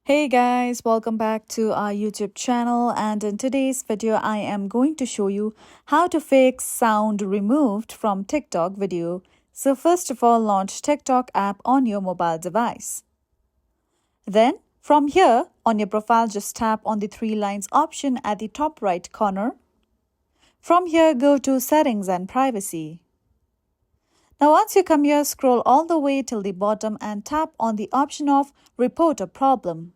Hey guys, welcome back to our YouTube channel, and in today's video I am going to show you how to fix sound removed from TikTok video. So first of all, launch TikTok app on your mobile device. Then from here on your profile, just tap on the three lines option at the top right corner. From here, go to settings and privacy. Now once you come here, scroll all the way till the bottom and tap on the option of report a problem.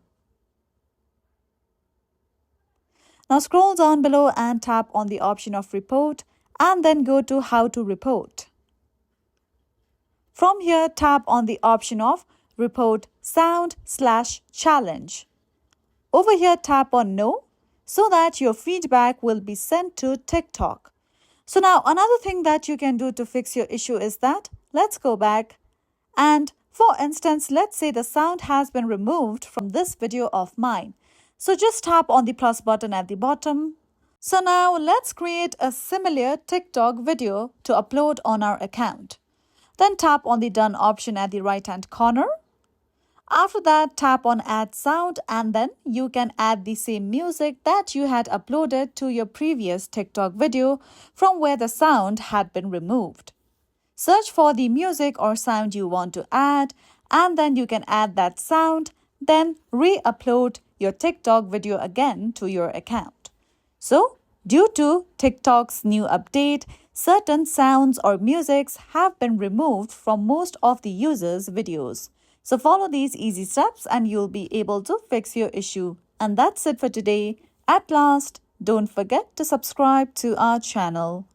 Now scroll down below and tap on the option of report and then go to how to report. From here, tap on the option of report sound/challenge. Over here, tap on no so that your feedback will be sent to TikTok. So now another thing that you can do to fix your issue is that let's go back and for instance, let's say the sound has been removed from this video of mine. So just tap on the plus button at the bottom. So now let's create a similar TikTok video to upload on our account. Then tap on the done option at the right hand corner. After that, tap on add sound and then you can add the same music that you had uploaded to your previous TikTok video from where the sound had been removed. Search for the music or sound you want to add and then you can add that sound, then re-upload your TikTok video again to your account. So, due to TikTok's new update, certain sounds or musics have been removed from most of the users' videos. So follow these easy steps and you'll be able to fix your issue. And that's it for today. At last, don't forget to subscribe to our channel.